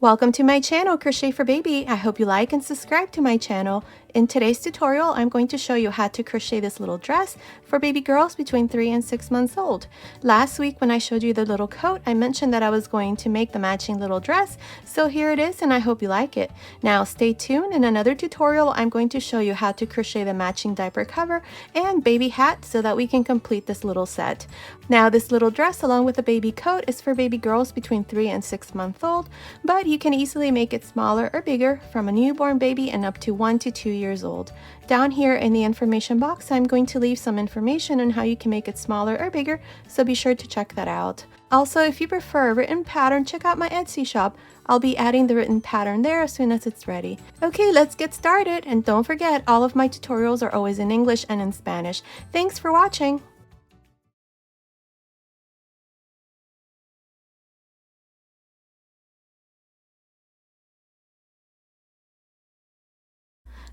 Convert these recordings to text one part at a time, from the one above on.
Welcome to my channel, Crochet for Baby. I hope you like and subscribe to my channel. In today's tutorial, I'm going to show you how to crochet this little dress for baby girls between 3 and 6 months old. Last week when I showed you the little coat, I mentioned that I was going to make the matching little dress, so here it is and I hope you like it. Now stay tuned. In another tutorial, I'm going to show you how to crochet the matching diaper cover and baby hat so that we can complete this little set. Now this little dress along with the baby coat is for baby girls between 3 and 6 months old, but you can easily make it smaller or bigger from a newborn baby and up to 1 to 2 years old. Down here in the information box, I'm going to leave some information on how you can make it smaller or bigger, so be sure to check that out. Also, if you prefer a written pattern, check out my Etsy shop. I'll be adding the written pattern there as soon as it's ready. Okay, let's get started, and don't forget, all of my tutorials are always in English and in Spanish. Thanks for watching!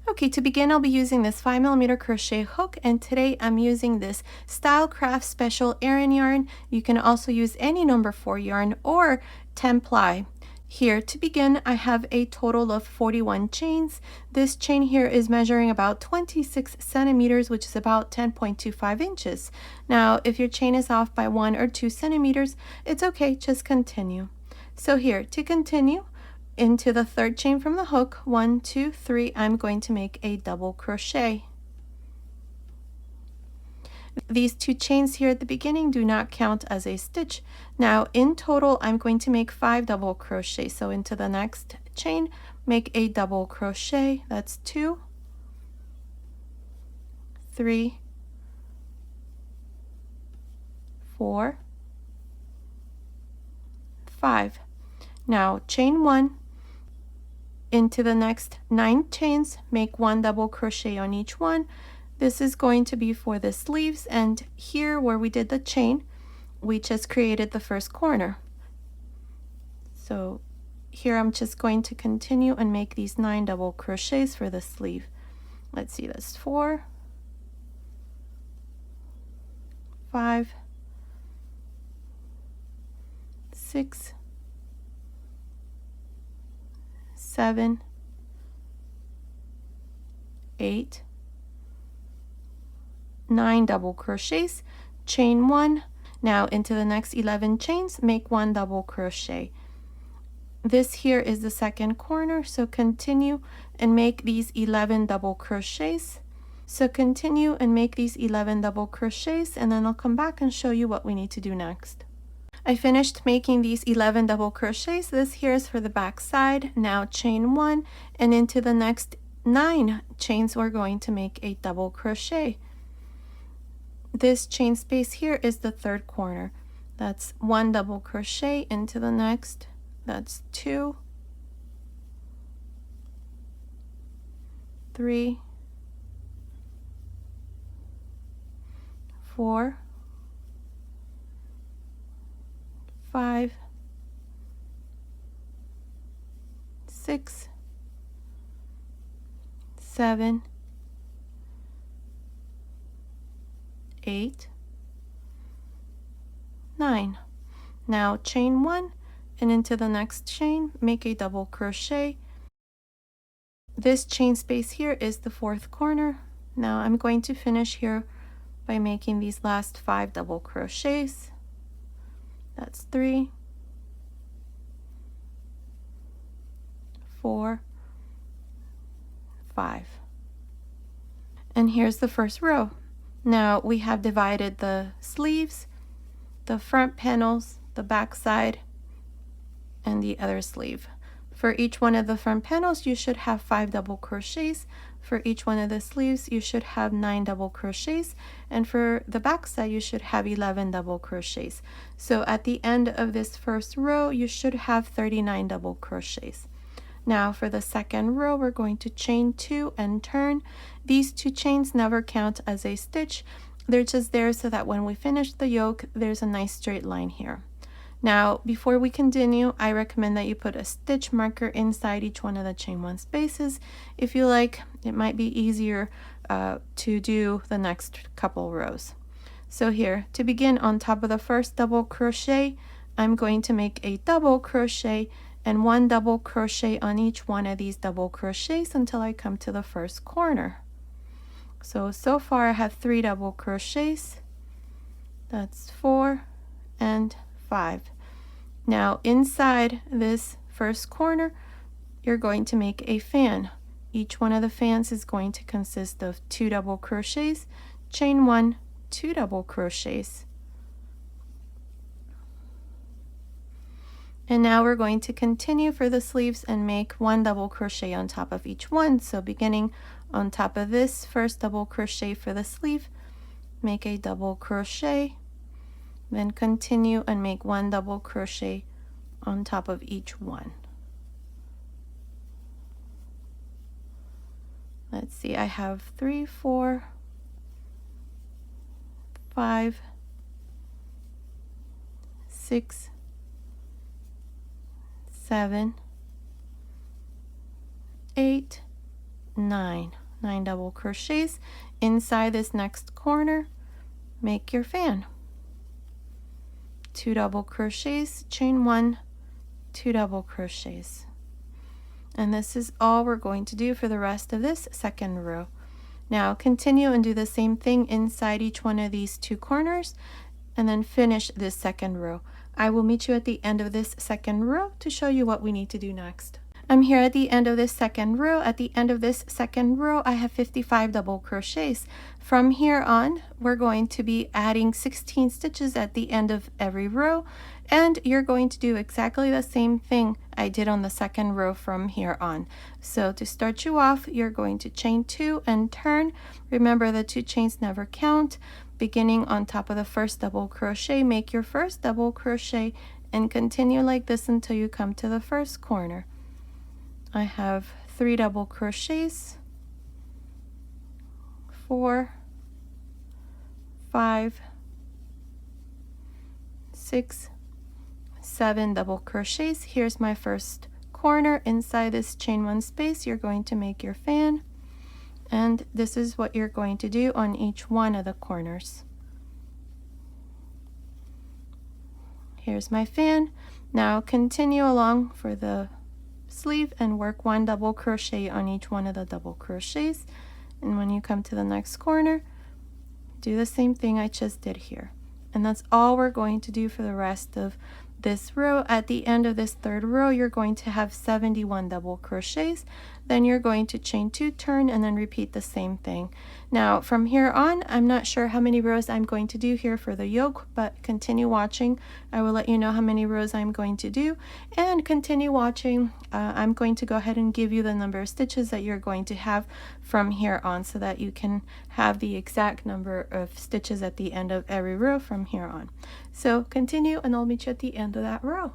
Okay, to begin, I'll be using this 5mm crochet hook, and today I'm using this Stylecraft special Aran yarn. You can also use any number 4 yarn or 10 ply. Here, to begin, I have a total of 41 chains. This chain here is measuring about 26 centimeters, which is about 10.25 inches. Now, if your chain is off by 1 or 2 centimeters, it's okay, just continue. So here, to continue, into the third chain from the hook, 1, 2, 3, I'm going to make a double crochet. These 2 chains here at the beginning do not count as a stitch. Now in total, I'm going to make 5 double crochets. So into the next chain, make a double crochet. That's 2, 3, 4, 5. Now chain 1. Into the next 9 chains, make 1 double crochet on each one. This is going to be for the sleeves, and here where we did the chain, we just created the first corner. So here I'm just going to continue and make these 9 double crochets for the sleeve. Let's see, that's 4, 5, 6, 7, 8, 9 double crochets, chain 1. Now into the next 11 chains, make 1 double crochet. This here is the second corner, so continue and make these 11 double crochets. So continue and make these 11 double crochets, and then I'll come back and show you what we need to do next. I finished making these 11 double crochets. This here is for the back side. Now chain 1, and into the next 9 chains we're going to make a double crochet. This chain space here is the third corner. That's 1 double crochet into the next. That's 2, 3, 4, 5, 6, 7, 8, 9. Now chain 1, and into the next chain, make a double crochet. This chain space here is the fourth corner. Now I'm going to finish here by making these last 5 double crochets. That's 3, 4, 5. And here's the first row. Now we have divided the sleeves, the front panels, the back side, and the other sleeve. For each one of the front panels, you should have 5 double crochets. For each one of the sleeves, you should have 9 double crochets. And for the back side, you should have 11 double crochets. So at the end of this first row, you should have 39 double crochets. Now for the second row, we're going to chain 2 and turn. These 2 chains never count as a stitch. They're just there so that when we finish the yoke, there's a nice straight line here. Now, before we continue, I recommend that you put a stitch marker inside each one of the chain 1 spaces. If you like, it might be easier to do the next couple rows. So here, to begin, on top of the first double crochet, I'm going to make a double crochet, and 1 double crochet on each one of these double crochets until I come to the first corner. So far I have 3 double crochets. That's 4 and 5. Now inside this first corner, you're going to make a fan. Each one of the fans is going to consist of 2 double crochets, chain 1, 2 double crochets. And now we're going to continue for the sleeves and make 1 double crochet on top of each one. So beginning on top of this first double crochet for the sleeve, make a double crochet, then continue and make 1 double crochet on top of each one. Let's see, I have 3, 4, 5, 6, 7, 8, 9 double crochets. Inside this next corner, make your fan. 2 double crochets, chain 1, 2 double crochets. And this is all we're going to do for the rest of this second row. Now continue and do the same thing inside each one of these 2 corners, and then finish this second row. I will meet you at the end of this second row to show you what we need to do next. I'm here at the end of this second row. At the end of this second row, I have 55 double crochets. From here on, we're going to be adding 16 stitches at the end of every row, and you're going to do exactly the same thing I did on the second row from here on. So to start you off, you're going to chain 2 and turn. Remember, the 2 chains never count. Beginning on top of the first double crochet, make your first double crochet and continue like this until you come to the first corner. I have 3 double crochets, 4, 5, 6, 7 double crochets. Here's my first corner. Inside this chain 1 space, you're going to make your fan, and this is what you're going to do on each one of the corners. Here's my fan. Now continue along for the sleeve and work 1 double crochet on each one of the double crochets, and when you come to the next corner, do the same thing I just did here. And that's all we're going to do for the rest of this row. At the end of this third row, you're going to have 71 double crochets. Then you're going to chain 2, turn, and then repeat the same thing. Now from here on, I'm not sure how many rows I'm going to do here for the yoke, but continue watching. I will let you know how many rows I'm going to do, and continue watching. I'm going to go ahead and give you the number of stitches that you're going to have from here on, so that you can have the exact number of stitches at the end of every row from here on. So continue, and I'll meet you at the end of that row.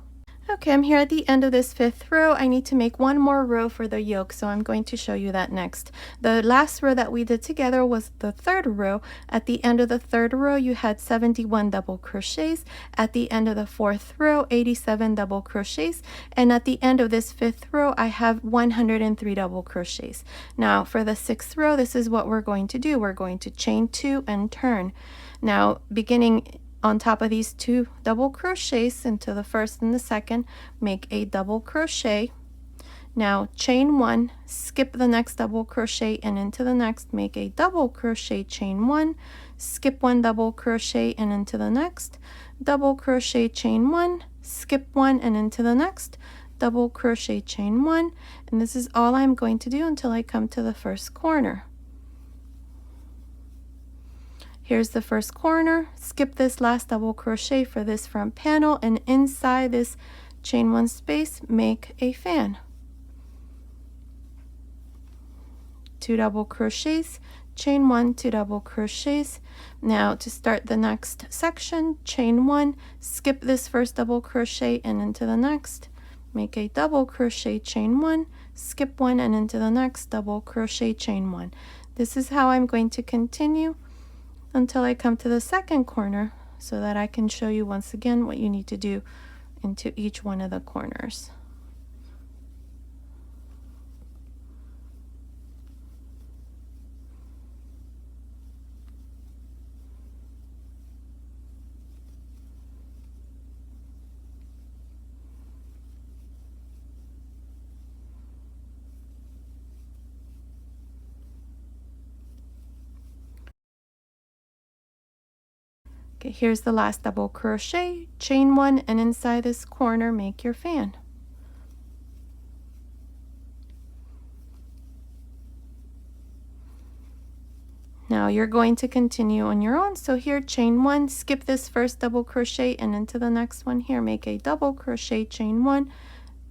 Okay, I'm here at the end of this 5th row. I need to make 1 more row for the yoke, so I'm going to show you that next. The last row that we did together was the 3rd row. At the end of the 3rd row, you had 71 double crochets. At the end of the 4th row, 87 double crochets. And at the end of this 5th row, I have 103 double crochets. Now for the 6th row, this is what we're going to do. We're going to chain 2 and turn. Now beginning on top of these 2 double crochets into the first and the second, make a double crochet. Now chain 1, skip the next double crochet, and into the next make a double crochet, chain 1, skip 1 double crochet, and into the next double crochet, chain 1, skip 1, and into the next double crochet, chain 1. And this is all I'm going to do until I come to the first corner. Here's the first corner. Skip this last double crochet for this front panel, and inside this chain 1 space, make a fan. 2 double crochets, chain 1, 2 double crochets. Now to start the next section, chain 1, skip this first double crochet and into the next, make a double crochet, chain 1, skip 1, and into the next double crochet, chain 1. This is how I'm going to continue until I come to the second corner, so that I can show you once again what you need to do into each one of the corners. Okay, here's the last double crochet, chain one, and inside this corner make your fan. Now you're going to continue on your own. So here, chain one, skip this first double crochet and into the next one. Here, make a double crochet, chain one,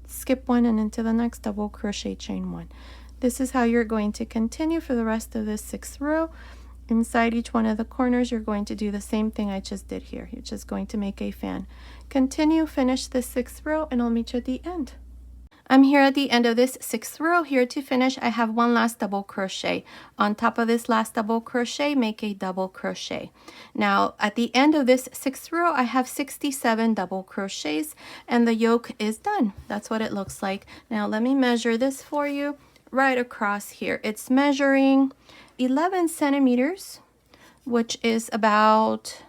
skip one, and into the next double crochet, chain one. This is how you're going to continue for the rest of this 6th row. Inside each one of the corners, you're going to do the same thing I just did here. You're just going to make a fan. Continue, finish the 6th row, and I'll meet you at the end. I'm here at the end of this 6th row. Here to finish, I have one last double crochet. On top of this last double crochet, make a double crochet. Now, at the end of this 6th row, I have 67 double crochets, and the yoke is done. That's what it looks like. Now, let me measure this for you right across here. It's measuring 11 centimeters, which is about,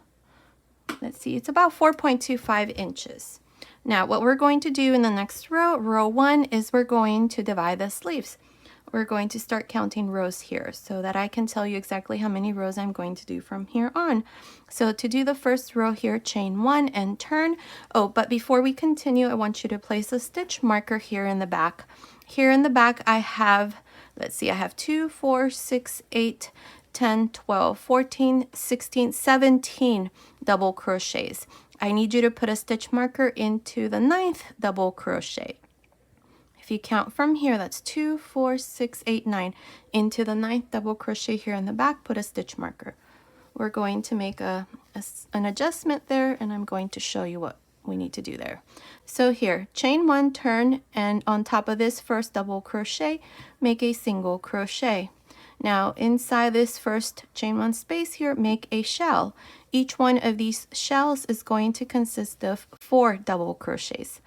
let's see, it's about 4.25 inches. Now, what we're going to do in the next row, row 1, is we're going to divide the sleeves. We're going to start counting rows here so that I can tell you exactly how many rows I'm going to do from here on. So to do the first row here, chain 1 and turn. Oh, but before we continue, I want you to place a stitch marker here in the back. Here in the back, I have, let's see, I have 2, 4, 6, 8, 10, 12, 14, 16, 17 double crochets. I need you to put a stitch marker into the 9th double crochet. If you count from here, that's 2, 4, 6, 8, 9. Into the 9th double crochet here in the back, put a stitch marker. We're going to make an adjustment there, and I'm going to show you what we need to do there. So here, chain 1, turn, and on top of this first double crochet, make a single crochet. Now, inside this first chain 1 space here, make a shell. Each one of these shells is going to consist of 4 double crochets.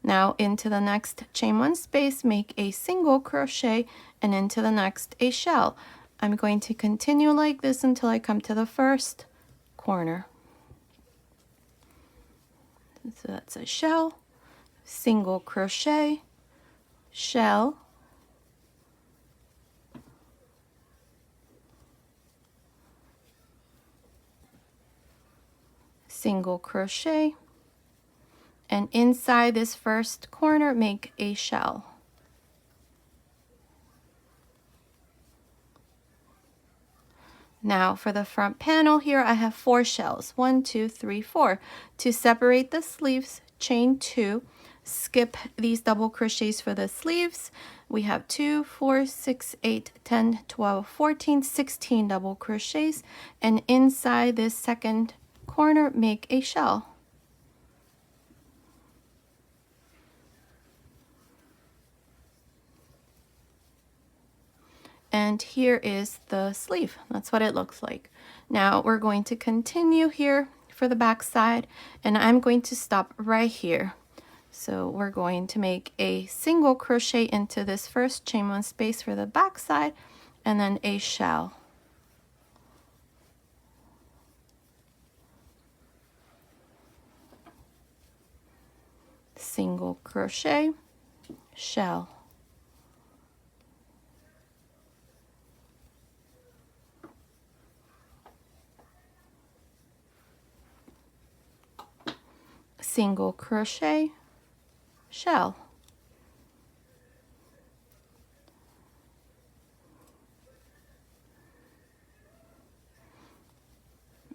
Now, into the next chain 1 space, make a single crochet, and into the next a shell. I'm going to continue like this until I come to the first corner. So that's a shell, single crochet, shell, single crochet, and inside this first corner make a shell. Now for the front panel here, I have 4 shells, 1, 2, 3, 4. To separate the sleeves, chain 2, skip these double crochets for the sleeves. We have 2, 4, 6, 8, 10, 12, 14, 16 double crochets, and inside this second corner make a shell. And here is the sleeve. That's what it looks like. Now we're going to continue here for the back side, and I'm going to stop right here. So we're going to make a single crochet into this first chain 1 space for the back side, and then a shell. Single crochet, shell. Single crochet, shell.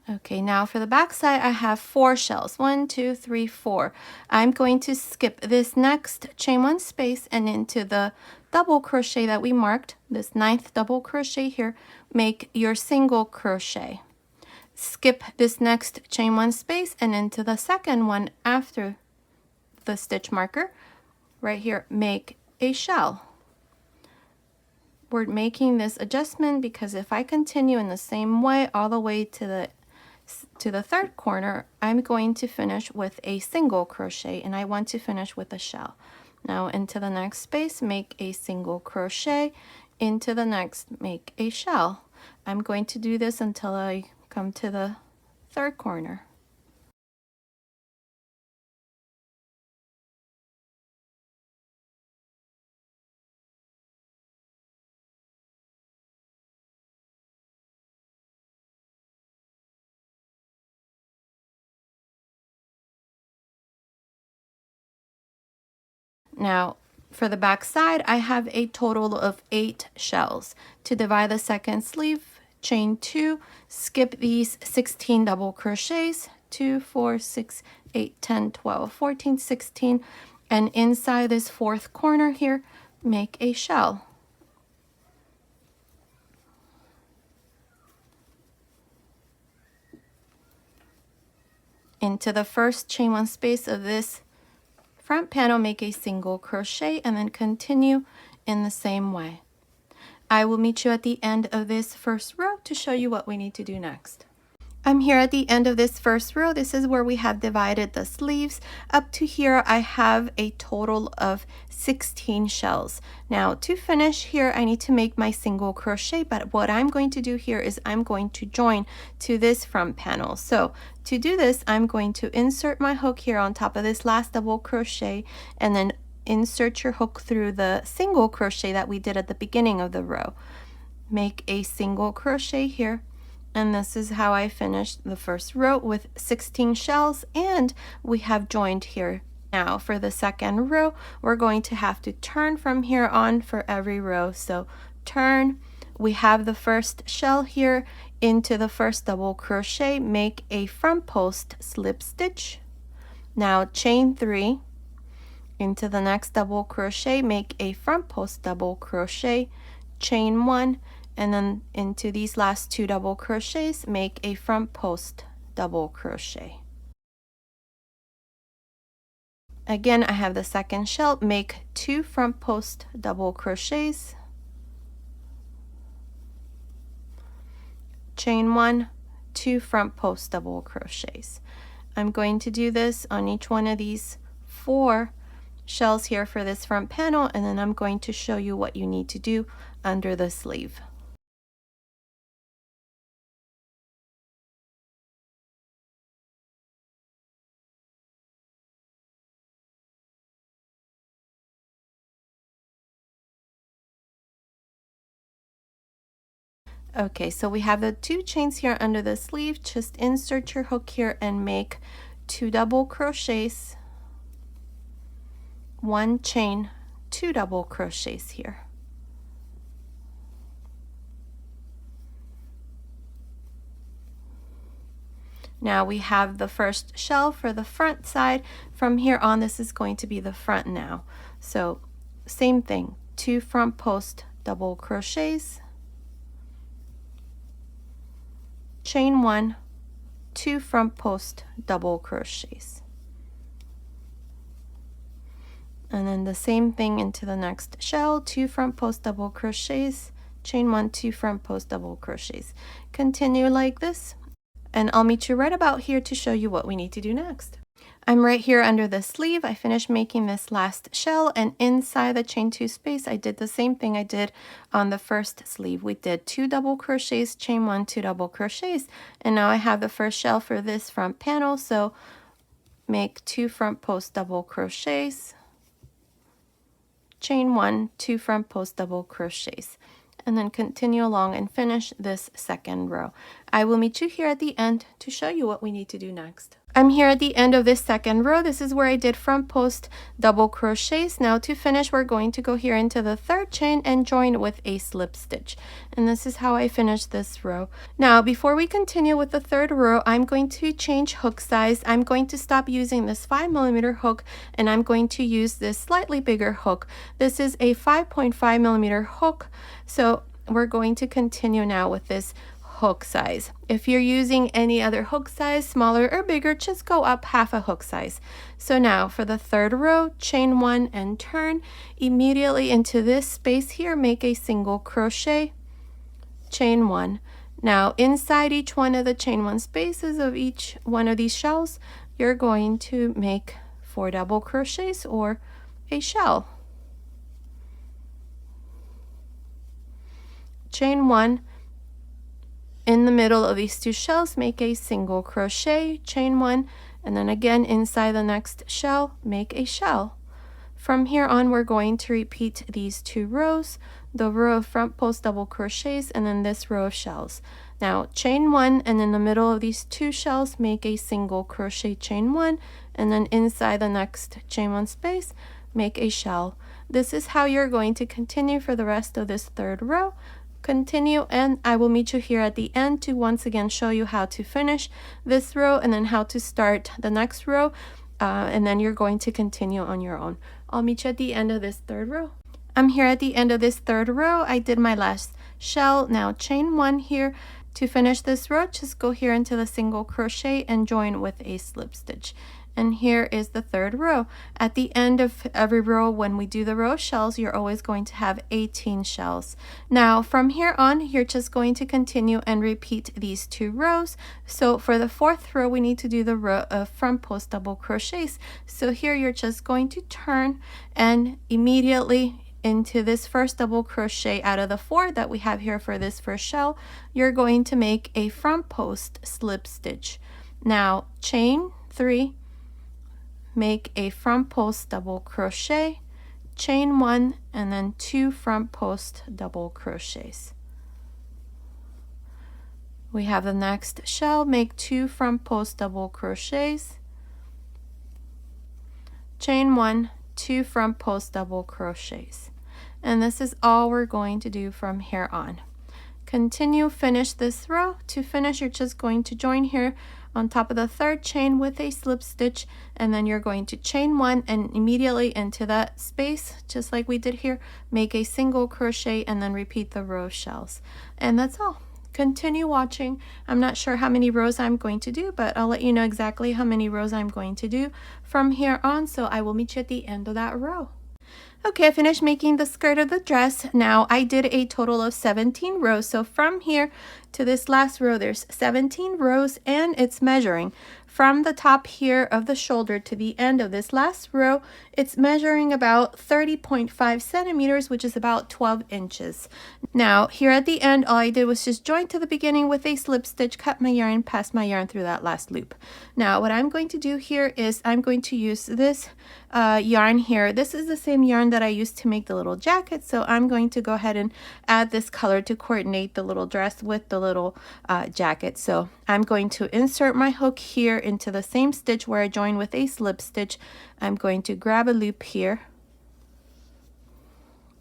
Okay, now for the back side, I have 4 shells. 1, 2, 3, 4. I'm going to skip this next chain 1 space and into the double crochet that we marked, this 9th double crochet here, make your single crochet. Skip this next chain 1 space and into the second one after the stitch marker. Right here, make a shell. We're making this adjustment because if I continue in the same way all the way to the 3rd corner, I'm going to finish with a single crochet, and I want to finish with a shell. Now into the next space, make a single crochet, into the next, make a shell. I'm going to do this until I come to the 3rd corner. Now for the back side, I have a total of 8 shells. To divide the second sleeve, chain 2, skip these 16 double crochets, 2, 4, 6, 8, 10, 12, 14, 16, and inside this fourth corner here, make a shell. Into the first chain 1 space of this front panel, make a single crochet and then continue in the same way. I will meet you at the end of this first row to show you what we need to do next. I'm here at the end of this first row. This is where we have divided the sleeves. Up to here, I have a total of 16 shells. Now to finish here, I need to make my single crochet, but what I'm going to do here is I'm going to join to this front panel. So to do this, I'm going to insert my hook here on top of this last double crochet, and then insert your hook through the single crochet that we did at the beginning of the row. Make a single crochet here. And this is how I finished the first row with 16 shells, and we have joined here. Now for the second row, we're going to have to turn from here on for every row. So turn, we have the first shell here into the first double crochet, make a front post slip stitch. Now chain 3 into the next double crochet, make a front post double crochet, chain 1, and then into these last 2 double crochets, make a front post double crochet. Again, I have the second shell, make 2 front post double crochets, chain 1, 2 front post double crochets. I'm going to do this on each one of these 4 shells here for this front panel, and then I'm going to show you what you need to do under the sleeve. Okay, so we have the 2 chains here under the sleeve. Just insert your hook here and make 2 double crochets, 1 chain, 2 double crochets here. Now we have the first shell for the front side. From here on, this is going to be the front now. So same thing, 2 front post double crochets, chain 1, 2 front post double crochets, and then the same thing into the next shell, 2 front post double crochets, chain 1, 2 front post double crochets. Continue like this, and I'll meet you right about here to show you what we need to do next. I'm right here under the sleeve. I finished making this last shell, and inside the chain 2 space, I did the same thing I did on the first sleeve. We did 2 double crochets, chain 1, 2 double crochets, and now I have the first shell for this front panel. So make 2 front post double crochets, chain 1, 2 front post double crochets, and then continue along and finish this second row. I will meet you here at the end to show you what we need to do next. I'm here at the end of this second row. This is where I did front post double crochets. Now to finish, we're going to go here into the third chain and join with a slip stitch. And this is how I finished this row. Now, before we continue with the third row, I'm going to change hook size. I'm going to stop using this 5mm hook, and I'm going to use this slightly bigger hook. This is a 5.5mm hook. So we're going to continue now with this hook size. If you're using any other hook size, smaller or bigger, just go up half a hook size. So now for the third row, chain 1 and turn. Immediately into this space here, make a single crochet, chain 1. Now inside each one of the chain 1 spaces of each one of these shells, you're going to make 4 double crochets or a shell. Chain 1. In the middle of these 2 shells, make a single crochet, chain 1, and then again inside the next shell, make a shell. From here on, we're going to repeat these 2 rows, the row of front post double crochets, and then this row of shells. Now chain 1, and in the middle of these 2 shells, make a single crochet, chain 1, and then inside the next chain 1 space, make a shell. This is how you're going to continue for the rest of this 3rd row. Continue, and I will meet you here at the end to once again show you how to finish this row and then how to start the next row, and then you're going to continue on your own. I'll meet you at the end of this 3rd row. I'm here at the end of this 3rd row. I did my last shell. Now chain 1 here. To finish this row, just go here into the single crochet and join with a slip stitch. And here is the 3rd row. At the end of every row, when we do the row of shells, you're always going to have 18 shells. Now from here on, you're just going to continue and repeat these 2 rows. So for the 4th row, we need to do the row of front post double crochets. So here you're just going to turn and immediately into this first double crochet out of the 4 that we have here for this first shell, you're going to make a front post slip stitch. Now chain 3, make a front post double crochet, chain 1, and then 2 front post double crochets. We have the next shell, make 2 front post double crochets, chain 1, 2 front post double crochets. And this is all we're going to do from here on. Continue, finish this row. To finish, you're just going to join here on top of the 3rd chain with a slip stitch, and then you're going to chain 1 and immediately into that space, just like we did here, make a single crochet and then repeat the row of shells. And that's all. Continue watching. I'm not sure how many rows I'm going to do, but I'll let you know exactly how many rows I'm going to do from here on, so I will meet you at the end of that row. Okay, I finished making the skirt of the dress. Now I did a total of 17 rows. So from here to this last row, there's 17 rows, and it's measuring from the top here of the shoulder to the end of this last row. It's measuring about 30.5 centimeters, which is about 12 inches. Now here at the end, all I did was just join to the beginning with a slip stitch, cut my yarn, pass my yarn through that last loop. Now what I'm going to do here is I'm going to use this yarn here. This is the same yarn that I used to make the little jacket, so I'm going to go ahead and add this color to coordinate the little dress with the little jacket. So I'm going to insert my hook here into the same stitch where I joined with a slip stitch. I'm going to grab a loop here,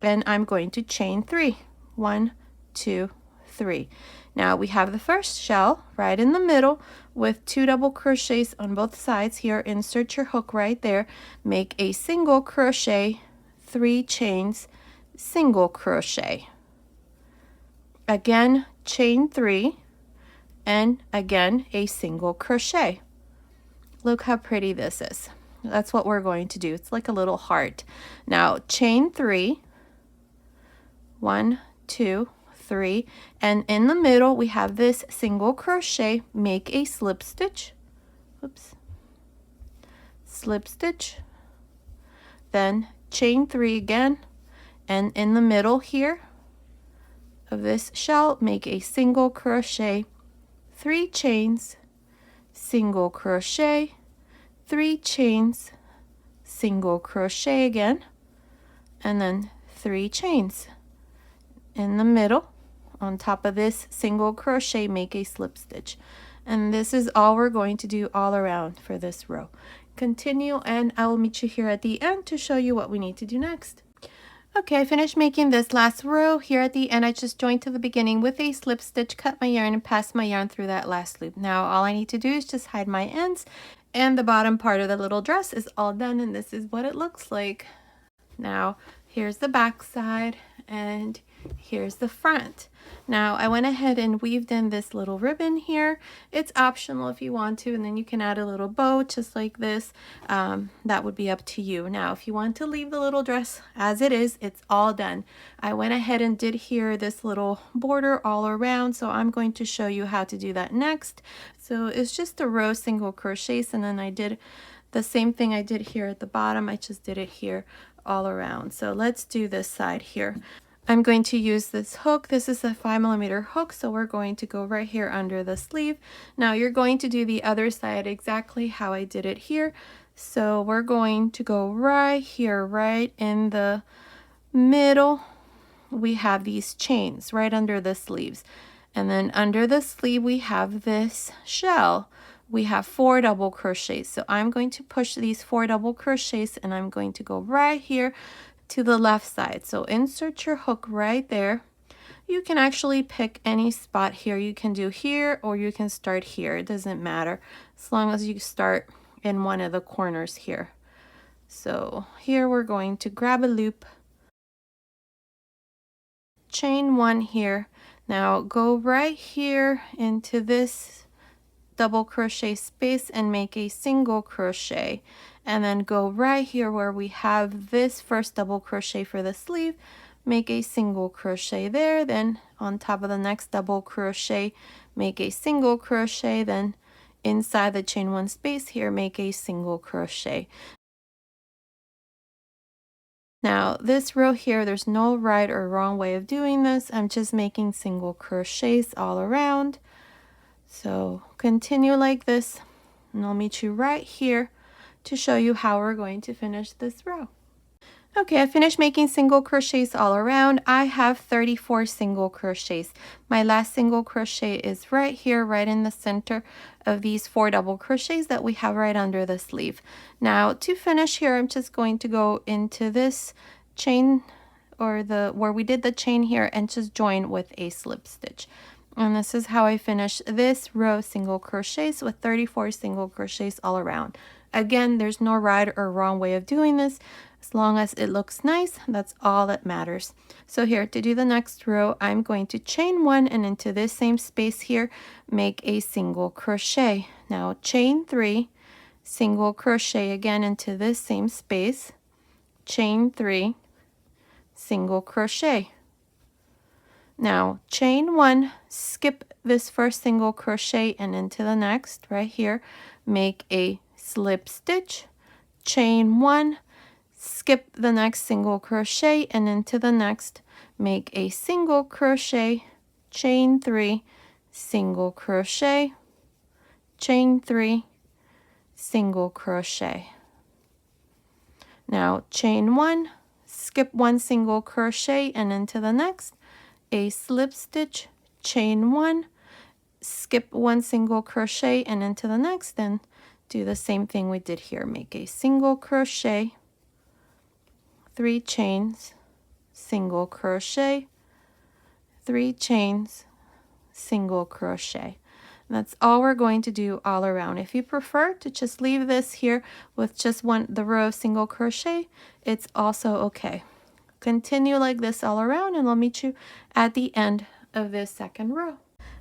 and I'm going to chain 3. 1, 2, 3. Now we have the first shell right in the middle with 2 double crochets on both sides. Here, insert your hook right there, make a single crochet, 3 chains, single crochet, again chain 3, and again a single crochet. Look how pretty this is. That's what we're going to do. It's like a little heart. Now chain 3, 1, 2, 3, and in the middle we have this single crochet. Make a slip stitch, oops, slip stitch, then chain 3 again, and in the middle here of this shell, make a single crochet, 3 chains, single crochet, 3 chains, single crochet again, and then 3 chains. In the middle, on top of this single crochet, make a slip stitch. And this is all we're going to do all around for this row. Continue, and I will meet you here at the end to show you what we need to do next. Okay, I finished making this last row. Here at the end, I just joined to the beginning with a slip stitch, cut my yarn, and pass my yarn through that last loop. Now all I need to do is just hide my ends, and the bottom part of the little dress is all done, and this is what it looks like. Now here's the back side, and here's the front. Now I went ahead and weaved in this little ribbon here. It's optional if you want to, and then you can add a little bow just like this. That would be up to you. Now if you want to leave the little dress as it is, it's all done. I went ahead and did here this little border all around, so I'm going to show you how to do that next. So it's just a row single crochets, and then I did the same thing I did here at the bottom. I just did it here all around. So let's do this side here. I'm going to use this hook. This is a 5mm hook, so we're going to go right here under the sleeve. Now you're going to do the other side exactly how I did it here. So we're going to go right here, right in the middle. We have these chains right under the sleeves. And then under the sleeve we have this shell. we have 4 double crochets. So I'm going to push these 4 double crochets and I'm going to go right here to the left side. So insert your hook right there. You can actually pick any spot here. You can do here or you can start here. It doesn't matter as long as you start in one of the corners here. So here we're going to grab a loop, chain 1 here. Now go right here into this double crochet space and make a single crochet, and then go right here where we have this first double crochet for the sleeve, make a single crochet there, then on top of the next double crochet make a single crochet, then inside the chain 1 space here make a single crochet. Now this row here, there's no right or wrong way of doing this. I'm just making single crochets all around. So continue like this, and I'll meet you right here to show you how we're going to finish this row. Okay, I finished making single crochets all around. I have 34 single crochets. My last single crochet is right here, right in the center of these 4 double crochets that we have right under the sleeve. Now to finish here, I'm just going to go into this chain, or where we did the chain here, and just join with a slip stitch. And this is how I finish this row single crochets with 34 single crochets all around. Again, there's no right or wrong way of doing this. As long as it looks nice, that's all that matters. So here, to do the next row, I'm going to chain 1 and into this same space here, make a single crochet. Now chain 3, single crochet again into this same space, chain 3, single crochet. Now chain 1, skip this first single crochet and into the next right here, make a slip stitch, chain 1, skip the next single crochet and into the next, make a single crochet, chain 3, single crochet, chain 3, single crochet. Now chain 1, skip 1 single crochet and into the next, a slip stitch, chain 1, skip 1 single crochet and into the next, and do the same thing we did here. Make a single crochet, 3 chains, single crochet, 3 chains, single crochet. And that's all we're going to do all around. If you prefer to just leave this here with just the row of single crochet, it's also okay. Continue like this all around, and I'll meet you at the end of this second row.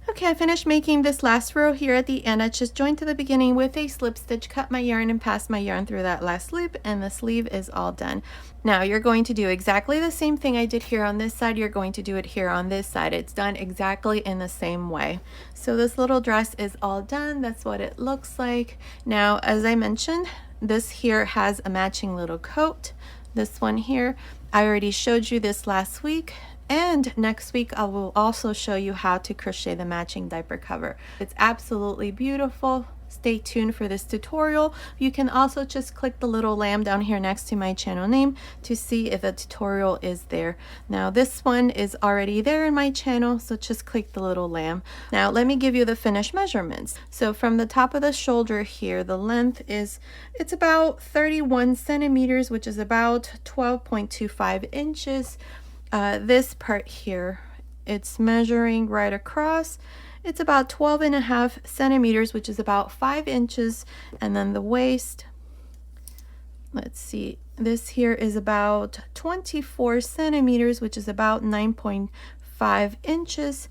Okay, I finished making this last row here at the end. I just joined to the beginning with a slip stitch, cut my yarn and passed my yarn through that last loop, and the sleeve is all done. Now you're going to do exactly the same thing I did here on this side. You're going to do it here on this side. It's done exactly in the same way. So this little dress is all done. That's what it looks like. Now, as I mentioned, this here has a matching little coat. This one here, I already showed you this last week, and next week I will also show you how to crochet the matching diaper cover. It's absolutely beautiful. Stay tuned for this tutorial. You can also just click the little lamb down here next to my channel name to see if the tutorial is there. Now this one is already there in my channel, so just click the little lamb. Now let me give you the finished measurements. So from the top of the shoulder here, the length it's about 31 centimeters, which is about 12.25 inches. This part here, it's measuring right across. It's about 12.5 centimeters, which is about 5 inches. And then the waist, let's see, this here is about 24 centimeters, which is about 9.5 inches.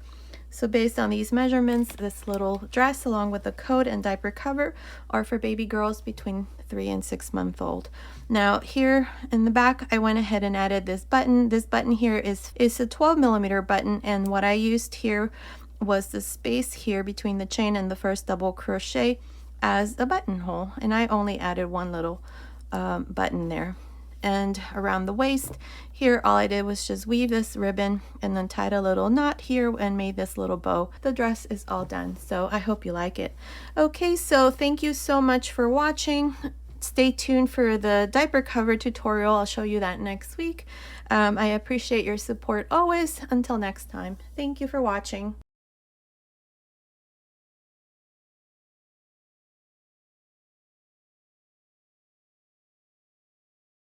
So based on these measurements, this little dress along with the coat and diaper cover are for baby girls between 3 and 6 months old. Now here in the back, I went ahead and added this button. This button here is a 12 millimeter button, and what I used here was the space here between the chain and the first double crochet as a buttonhole, and I only added one little button there. And around the waist here, all I did was just weave this ribbon and then tied a little knot here and made this little bow. The dress is all done, so I hope you like it. Okay, so thank you so much for watching. Stay tuned for the diaper cover tutorial. I'll show you that next week. I appreciate your support always. Until next time, thank you for watching.